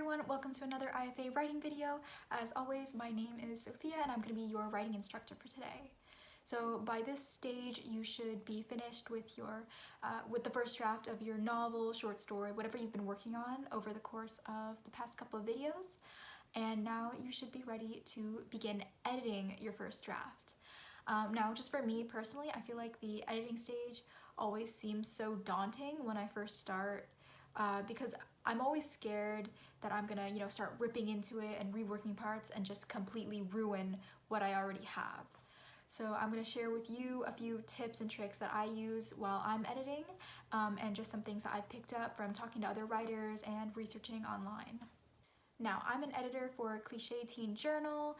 everyone, welcome to another IFA writing video. As always, my name is Sophia and I'm going to be your writing instructor for today. So by this stage, you should be finished with the first draft of your novel, short story, whatever you've been working on over the course of the past couple of videos. And now you should be ready to begin editing your first draft. Now, just for me personally, I feel like the editing stage always seems so daunting when I first start because I'm always scared that I'm gonna, start ripping into it and reworking parts and just completely ruin what I already have. So I'm gonna share with you a few tips and tricks that I use while I'm editing, and just some things that I've picked up from talking to other writers and researching online. Now, I'm an editor for Cliche Teen Journal,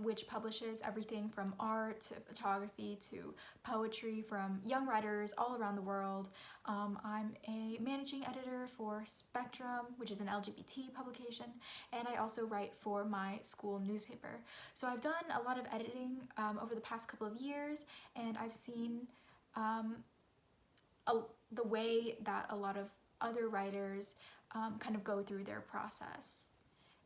which publishes everything from art to photography to poetry from young writers all around the world. I'm a managing editor for Spectrum, which is an LGBT publication, and I also write for my school newspaper. So I've done a lot of editing over the past couple of years, and I've seen the way that a lot of other writers kind of go through their process.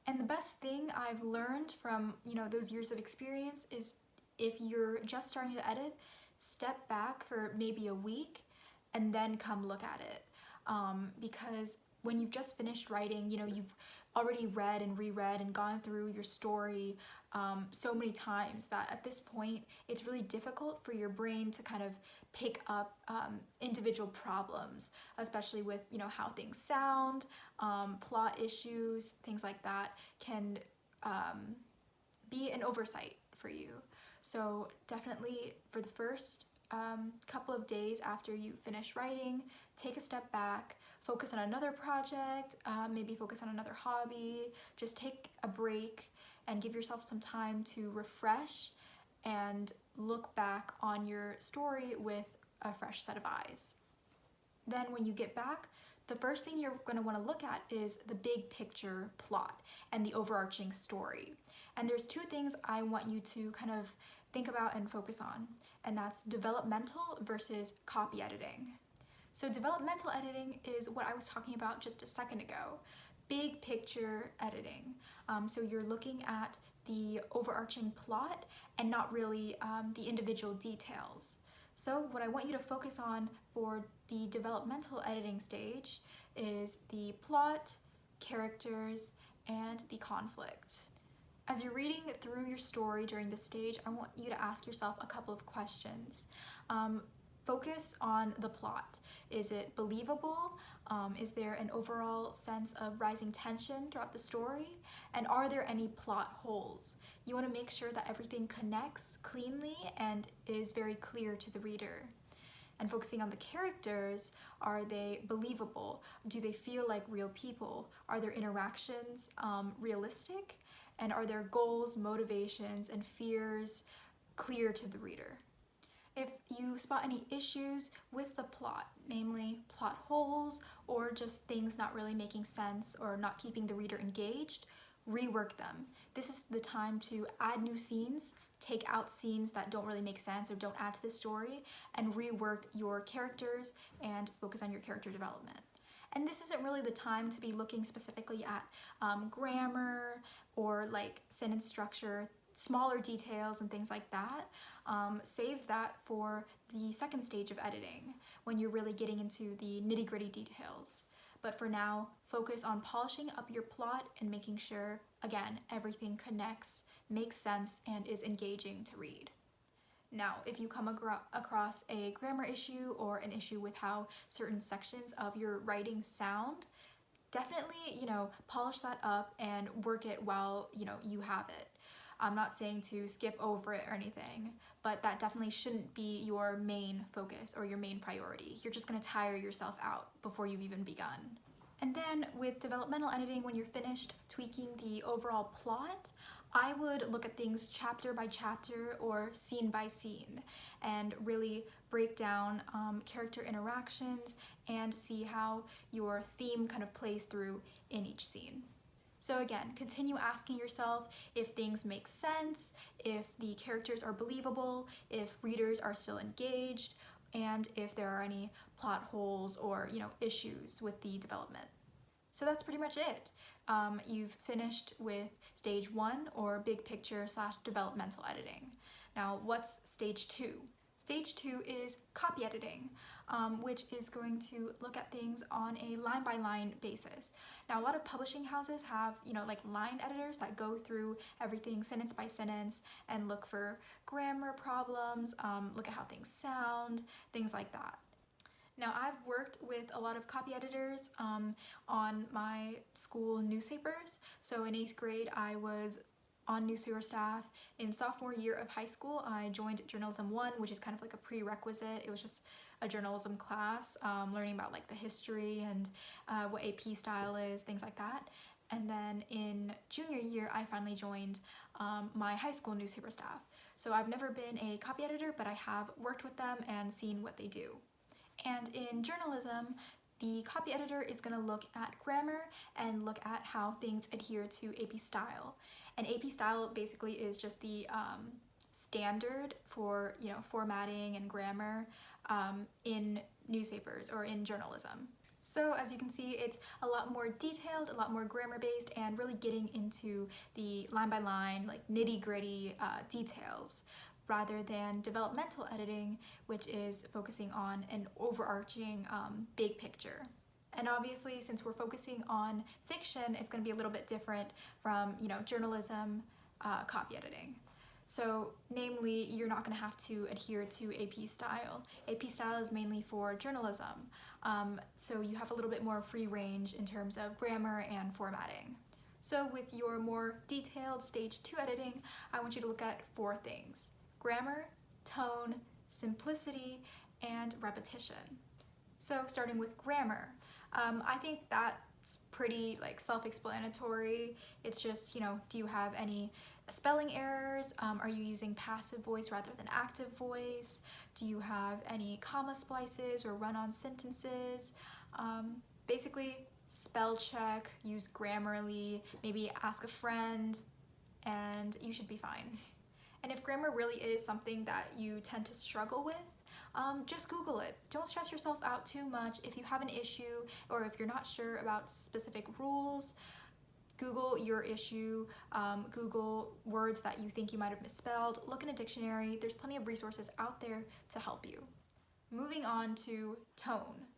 And the best thing I've learned from, those years of experience is if you're just starting to edit, step back for maybe a week and then come look at it. Because when you've just finished writing, you've already read and reread and gone through your story so many times that at this point, it's really difficult for your brain to kind of pick up individual problems, especially with, how things sound, plot issues, things like that can be an oversight for you. So definitely for the first couple of days after you finish writing, take a step back, focus on another project, maybe focus on another hobby, just take a break and give yourself some time to refresh and look back on your story with a fresh set of eyes. Then when you get back, the first thing you're going to want to look at is the big picture plot and the overarching story. And there's two things I want you to kind of think about and focus on, and that's developmental versus copy editing. So developmental editing is what I was talking about just a second ago, big picture editing. So you're looking at the overarching plot and not really the individual details. So what I want you to focus on for the developmental editing stage is the plot, characters, and the conflict. As you're reading through your story during this stage, I want you to ask yourself a couple of questions. Focus on the plot. Is it believable? Is there an overall sense of rising tension throughout the story? And are there any plot holes? You want to make sure that everything connects cleanly and is very clear to the reader. And focusing on the characters, are they believable? Do they feel like real people? Are their interactions realistic? And are their goals, motivations, and fears clear to the reader? If you spot any issues with the plot, namely plot holes or just things not really making sense or not keeping the reader engaged, rework them. This is the time to add new scenes, take out scenes that don't really make sense or don't add to the story, and rework your characters and focus on your character development. And this isn't really the time to be looking specifically at grammar or like sentence structure, smaller details and things like that. Save that for the second stage of editing when you're really getting into the nitty-gritty details. But for now, focus on polishing up your plot and making sure, again, everything connects, makes sense, and is engaging to read. Now, if you come across a grammar issue or an issue with how certain sections of your writing sound, definitely, polish that up and work it while, you have it. I'm not saying to skip over it or anything, but that definitely shouldn't be your main focus or your main priority. You're just gonna tire yourself out before you've even begun. And then with developmental editing, when you're finished tweaking the overall plot, I would look at things chapter by chapter or scene by scene and really break down character interactions and see how your theme kind of plays through in each scene. So again, continue asking yourself if things make sense, if the characters are believable, if readers are still engaged, and if there are any plot holes or issues with the development. So that's pretty much it. You've finished with stage 1, or big picture / developmental editing. Now, what's stage 2? Stage 2 is copy editing, which is going to look at things on a line-by-line basis. Now, a lot of publishing houses have, like line editors that go through everything sentence by sentence and look for grammar problems, look at how things sound, things like that. Now, I've worked with a lot of copy editors on my school newspapers. So in 8th grade, I was on newspaper staff. In sophomore year of high school, I joined Journalism 1, which is kind of like a prerequisite. It was just a journalism class, learning about like the history and what AP style is, things like that. And then in junior year, I finally joined my high school newspaper staff. So I've never been a copy editor, but I have worked with them and seen what they do. And in journalism, the copy editor is going to look at grammar and look at how things adhere to AP style. And AP style basically is just the standard for formatting and grammar in newspapers or in journalism. So as you can see, it's a lot more detailed, a lot more grammar based, and really getting into the line by line, like nitty gritty details, rather than developmental editing, which is focusing on an overarching big picture. And obviously, since we're focusing on fiction, it's going to be a little bit different from journalism copy editing. So namely, you're not going to have to adhere to AP style. AP style is mainly for journalism, so you have a little bit more free range in terms of grammar and formatting. So with your more detailed stage 2 editing, I want you to look at 4 things: grammar, tone, simplicity, and repetition. So starting with grammar, I think that's pretty self-explanatory. It's just, do you have any spelling errors? Are you using passive voice rather than active voice? Do you have any comma splices or run-on sentences? Basically, spell check, use Grammarly, maybe ask a friend, and you should be fine. And if grammar really is something that you tend to struggle with, just Google it. Don't stress yourself out too much. If you have an issue or if you're not sure about specific rules, Google your issue, Google words that you think you might have misspelled, look in a dictionary. There's plenty of resources out there to help you. Moving on to tone.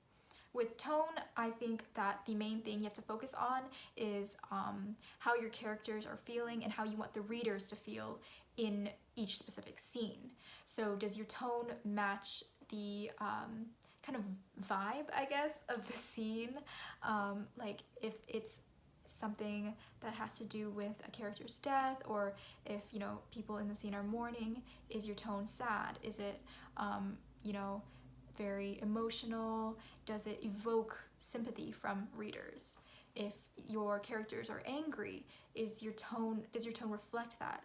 With tone, I think that the main thing you have to focus on is how your characters are feeling and how you want the readers to feel in each specific scene. So does your tone match the kind of vibe, I guess, of the scene? Like if it's something that has to do with a character's death, or if people in the scene are mourning, is your tone sad? Is it very emotional? Does it evoke sympathy from readers? If your characters are angry, does your tone reflect that?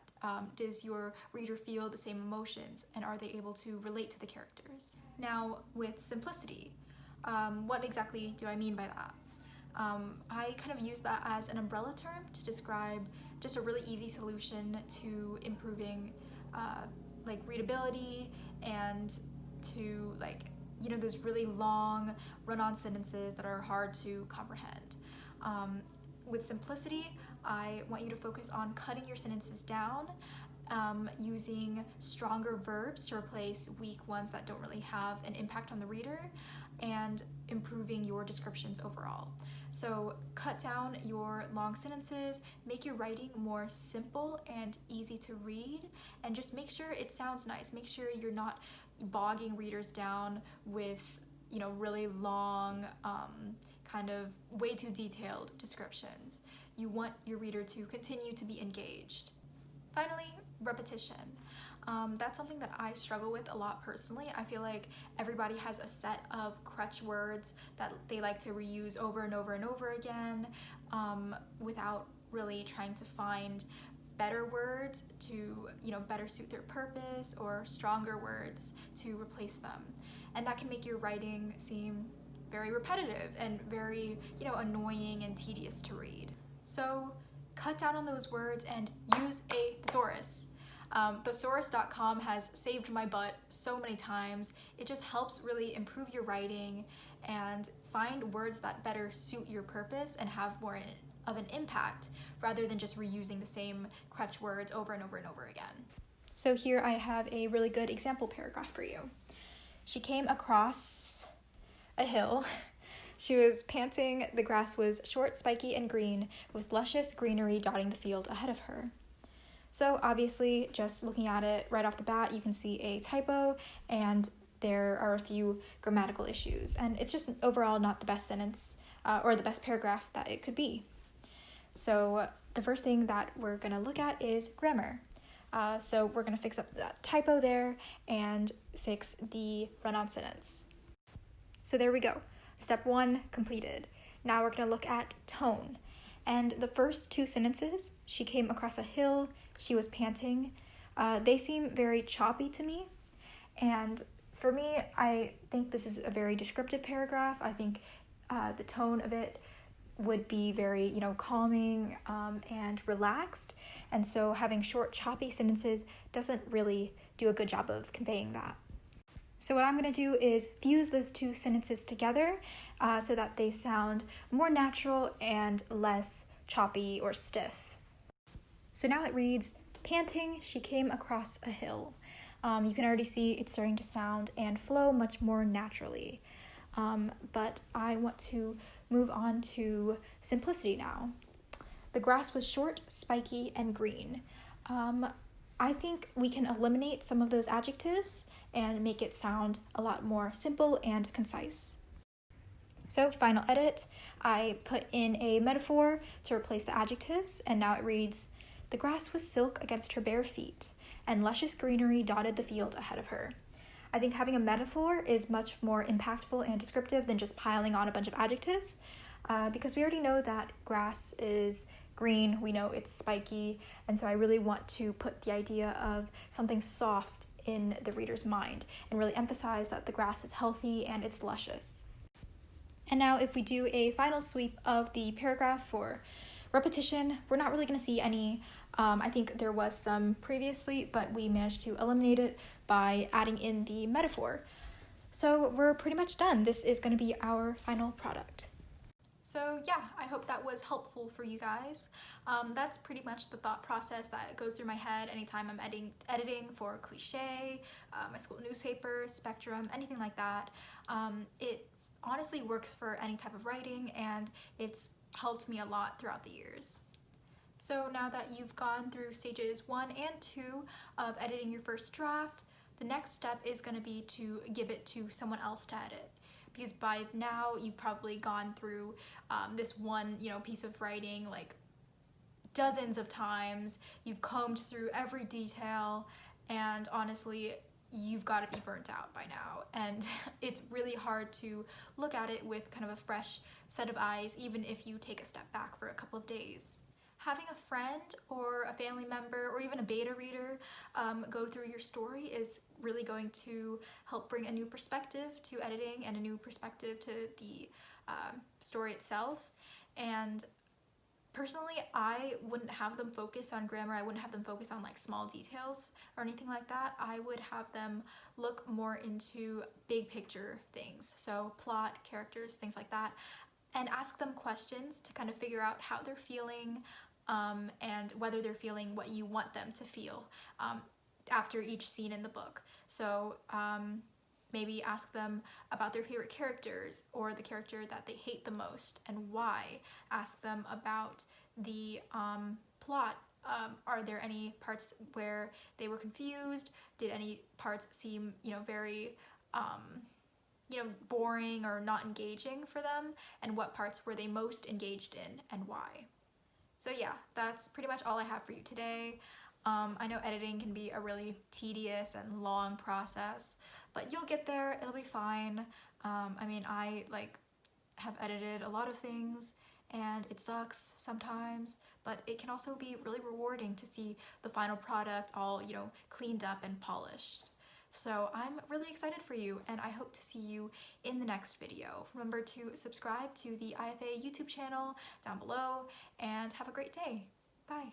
Does your reader feel the same emotions, and are they able to relate to the characters? Now, with simplicity, what exactly do I mean by that? I kind of use that as an umbrella term to describe just a really easy solution to improving readability and to those really long run-on sentences that are hard to comprehend. With simplicity, I want you to focus on cutting your sentences down, using stronger verbs to replace weak ones that don't really have an impact on the reader, and improving your descriptions overall. So cut down your long sentences, make your writing more simple and easy to read, and just make sure it sounds nice. Make sure you're not bogging readers down with really long, kind of way too detailed descriptions. You want your reader to continue to be engaged. Finally, repetition. That's something that I struggle with a lot personally. I feel like everybody has a set of crutch words that they like to reuse over and over and over again, without really trying to find better words to better suit their purpose, or stronger words to replace them. And that can make your writing seem very repetitive and very annoying and tedious to read. So cut down on those words and use a thesaurus. Thesaurus.com has saved my butt so many times. It just helps really improve your writing and find words that better suit your purpose and have more of an impact rather than just reusing the same crutch words over and over and over again. So here I have a really good example paragraph for you. She came across a hill. She was panting. The grass was short, spiky, and green, with luscious greenery dotting the field ahead of her. So obviously, just looking at it right off the bat, you can see a typo, and there are a few grammatical issues. And it's just overall not the best sentence or the best paragraph that it could be. So the first thing that we're going to look at is grammar. So we're going to fix up that typo there and fix the run-on sentence. So there we go. Step 1 completed. Now we're going to look at tone. And the first 2 sentences, she came across a hill, she was panting, they seem very choppy to me. And for me, I think this is a very descriptive paragraph. I think the tone of it would be very, calming and relaxed. And so having short, choppy sentences doesn't really do a good job of conveying that. So what I'm going to do is fuse those 2 sentences together so that they sound more natural and less choppy or stiff. So now it reads, panting, she came across a hill. You can already see it's starting to sound and flow much more naturally. But I want to move on to simplicity now. The grass was short, spiky, and green. I think we can eliminate some of those adjectives and make it sound a lot more simple and concise. So final edit, I put in a metaphor to replace the adjectives, and now it reads, the grass was silk against her bare feet, and luscious greenery dotted the field ahead of her. I think having a metaphor is much more impactful and descriptive than just piling on a bunch of adjectives, because we already know that grass is green, we know it's spiky, and so I really want to put the idea of something soft in the reader's mind and really emphasize that the grass is healthy and it's luscious. And now if we do a final sweep of the paragraph for repetition, we're not really going to see any. I think there was some previously, but we managed to eliminate it by adding in the metaphor. So we're pretty much done. This is going to be our final product. So yeah, I hope that was helpful for you guys. That's pretty much the thought process that goes through my head anytime I'm editing for Cliché, my school newspaper, Spectrum, anything like that. It honestly works for any type of writing, and it's helped me a lot throughout the years. So now that you've gone through stages 1 and 2 of editing your first draft, the next step is going to be to give it to someone else to edit. Because by now you've probably gone through this one, piece of writing like dozens of times. You've combed through every detail, and honestly, you've got to be burnt out by now. And it's really hard to look at it with kind of a fresh set of eyes, even if you take a step back for a couple of days. Having a friend or a family member or even a beta reader go through your story is really going to help bring a new perspective to editing and a new perspective to the story itself. And personally, I wouldn't have them focus on grammar. I wouldn't have them focus on like small details or anything like that. I would have them look more into big picture things. So plot, characters, things like that, and ask them questions to kind of figure out how they're feeling, and whether they're feeling what you want them to feel after each scene in the book. So maybe ask them about their favorite characters or the character that they hate the most and why. Ask them about the plot. Are there any parts where they were confused? Did any parts seem, very boring or not engaging for them? And what parts were they most engaged in and why? So yeah, that's pretty much all I have for you today. I know editing can be a really tedious and long process, but you'll get there, it'll be fine. I have edited a lot of things and it sucks sometimes, but it can also be really rewarding to see the final product all, cleaned up and polished. So I'm really excited for you, and I hope to see you in the next video. Remember to subscribe to the IFA YouTube channel down below, and have a great day. Bye.